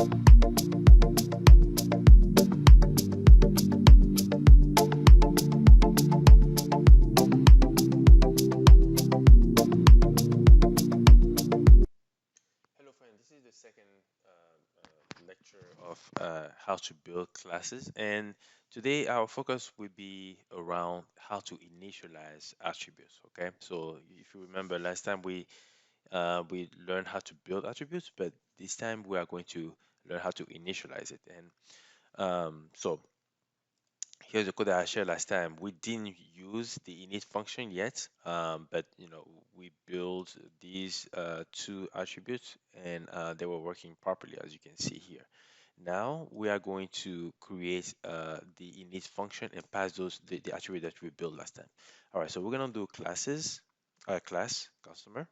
Hello, friend. This is the second lecture of how to build classes, and today our focus will be around how to initialize attributes. Okay, so if you remember last time we learned how to build attributes, but this time we are going to learn how to initialize it. And so here's the code that I shared last time. We didn't use the init function yet, but we built these two attributes, and they were working properly, as you can see here. Now we are going to create the init function and pass the attribute that we built last time. All right, so we're gonna do classes, class customer,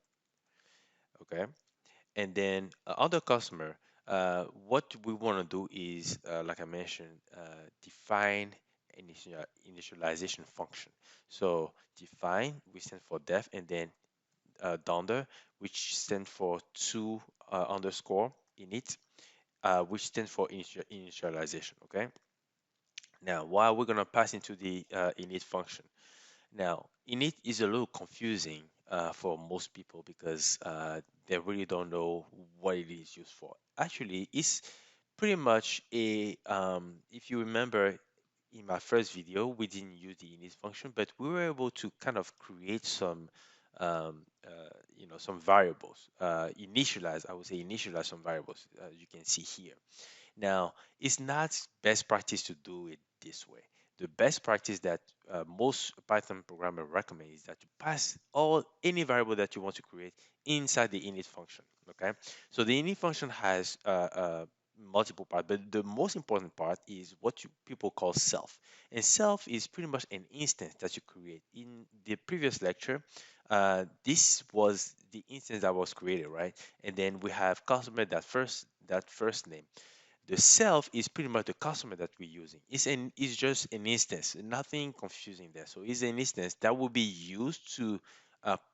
okay, and then other customer. What we want to do is, like I mentioned, define initialization function. So define, we stand for def, and then donder, which stands for to underscore init, which stands for initialization. Okay. Now, while we're gonna pass into the init function. Now, init is a little confusing for most people because they really don't know what it is used for. Actually, it's pretty much if you remember in my first video, we didn't use the init function, but we were able to kind of create some variables, I would say initialize some variables, you can see here. Now, it's not best practice to do it this way. The best practice that most Python programmer recommend is that you pass any variable that you want to create inside the init function. Okay, so the init function has multiple parts, but the most important part is what people call self. And self is pretty much an instance that you create. In the previous lecture, this was the instance that was created, right? And then we have customer that first name. The self is pretty much the customer that we're using. It's just an instance, nothing confusing there. So it's an instance that will be used to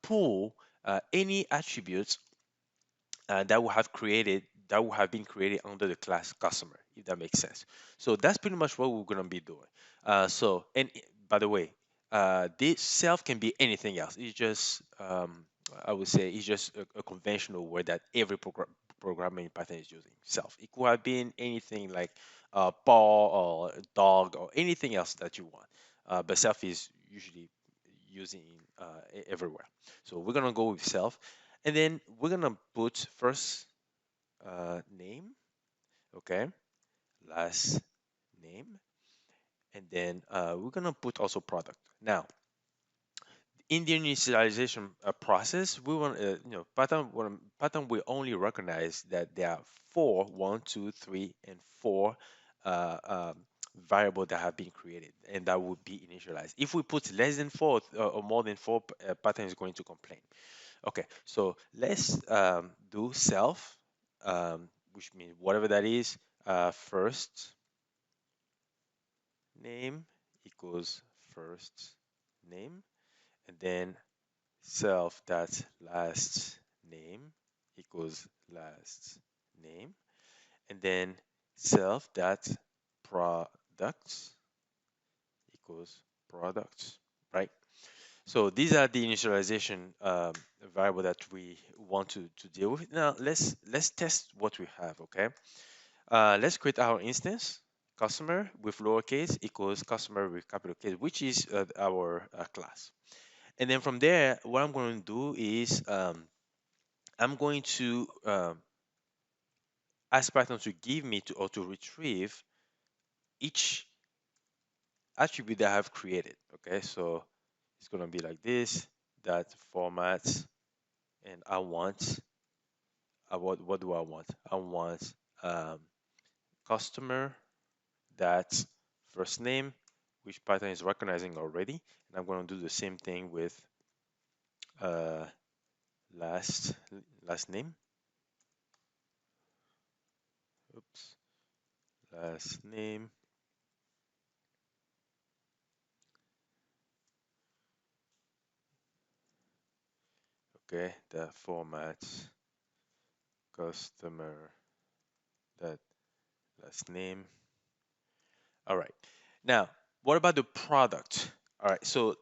pull any attributes that will have been created under the class customer, if that makes sense. So that's pretty much what we're gonna be doing. By the way, this self can be anything else. It's just I would say it's just a conventional word that every programmer in Python is using. Self. It could have been anything like ball or dog or anything else that you want. But self is usually using everywhere. So we're gonna go with self, and then we're gonna put first name, okay, last name, and then we're gonna put also product. Now, in the initialization process, we want Python will only recognize that there are four, one, two, three, and four uh, um, variable that have been created, and that would be initialized. If we put less than four or more than four, Python is going to complain. Okay, so let's do self, which means whatever that is, first name equals first name, and then self dot last name equals last name, and then self dot products equals products, right? So these are the initialization variable that we want to deal with. Now let's test what we have. Okay, let's create our instance. Customer with lowercase equals customer with capital case, which is our class. And then from there, what I'm going to do is I'm going to ask Python to give me to or to retrieve each attribute that I have created. Okay, so it's going to be like this. That format, and I want what do I want? I want um, customer that first name, which Python is recognizing already, and I'm going to do the same thing with uh, last last name. Oops, last name. Okay, the format customer that last name. All right. Now, what about the product? All right. So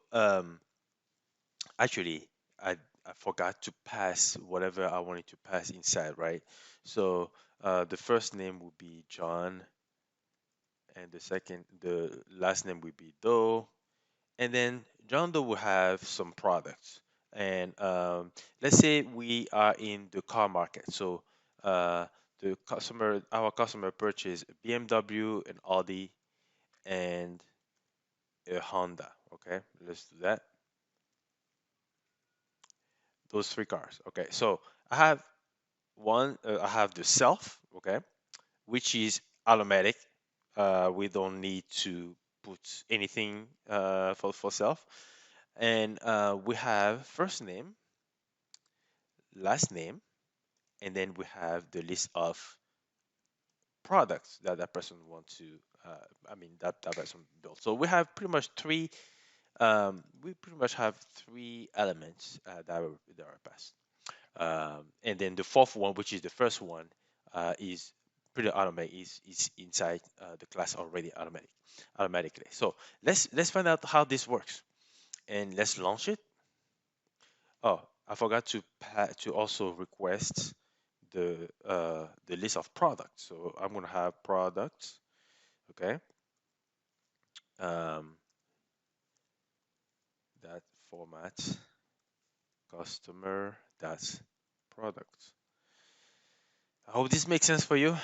actually, I forgot to pass whatever I wanted to pass inside, right? So the first name would be John, and the last name would be Doe, and then John Doe will have some products. And let's say we are in the car market. So uh, our customer purchased a BMW, an Audi, and a Honda. Okay, let's do that. Those three cars. Okay, so I have I have the self. Okay, which is automatic. We don't need to put anything for self. And we have first name, last name, and then we have the list of products that that person wants to. That person built. So we have pretty much three. We pretty much have three elements that are passed. And then the fourth one, which is the first one, is pretty automatic. Is inside the class already automatically. So let's find out how this works, and let's launch it. Oh, I forgot to also request the list of products. So I'm gonna have products. Okay. Um, that format customer that's products. I hope this makes sense for you.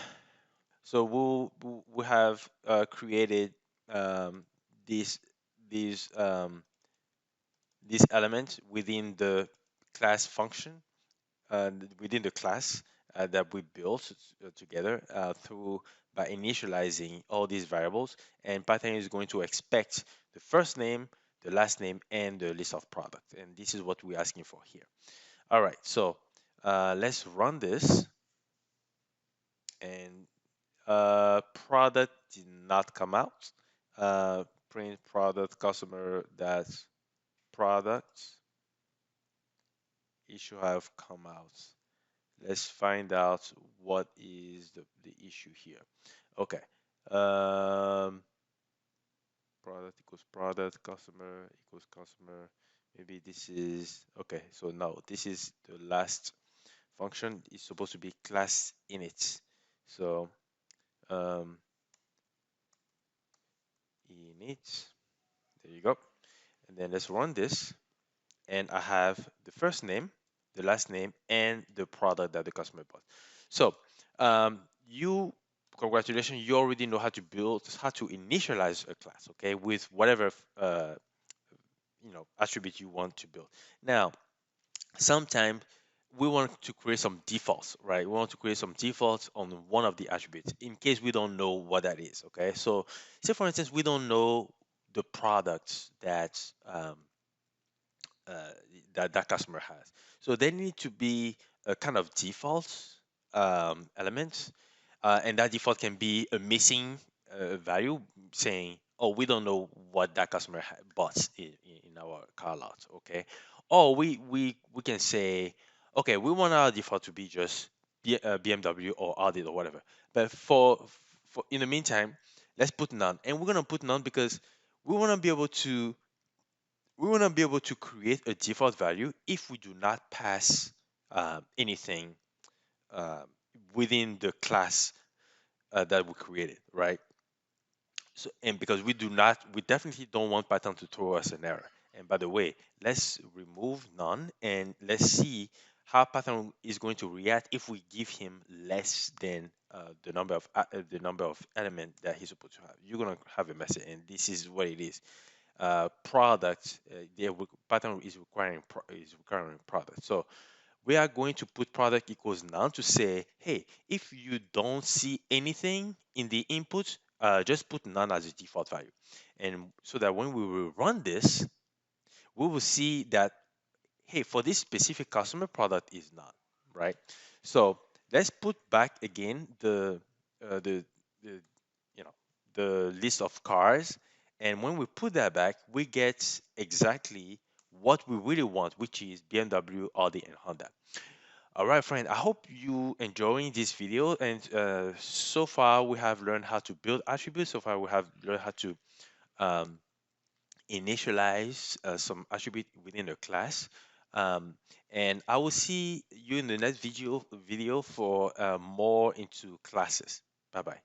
So we have created um, these these um, these elements within the class function, within the class that we built together through by initializing all these variables, and Python is going to expect the first name, the last name, and the list of products. And this is what we're asking for here. All right, so let's run this. And product did not come out. Print product customer that's products issue have come out. Let's find out what is the issue here. Okay. Um, product equals product, customer equals customer. Maybe this is okay. So no, this is the last function. Is supposed to be class init. So um, init. There you go. And then let's run this. And I have the first name, the last name, and the product that the customer bought. So you, congratulations, you already know how to build, how to initialize a class, okay, with whatever attribute you want to build. Now, sometimes we want to create some defaults, right? We want to create some defaults on one of the attributes in case we don't know what that is, okay? So, say for instance, we don't know the products uh, that customer has. So they need to be a kind of default element, and that default can be a missing value saying, "Oh, we don't know what that customer bought in our car lot." Okay, or we can say, "Okay, we want our default to be just BMW or Audi or whatever." But for in the meantime, let's put none, and we're gonna put none because we want to be able to we want to be able to create a default value if we do not pass anything uh, within the class that we created, right? So, and because we definitely don't want Python to throw us an error. And by the way, let's remove none and let's see how Python is going to react if we give him less than the number of element that he's supposed to have. You're gonna have a message, and this is what it is. Product, Python is requiring product. So we are going to put product equals none to say, hey, if you don't see anything in the input, just put none as a default value. And so that when we will run this, we will see that, hey, for this specific customer, product is none, right? So let's put back again the you know the list of cars, and when we put that back, we get exactly what we really want, which is BMW, Audi, and Honda. All right, friend. I hope you enjoying this video. And so far, we have learned how to build attributes. So far, we have learned how to um, initialize some attribute within a class. Um, and I will see you in the next video for more into classes. Bye bye.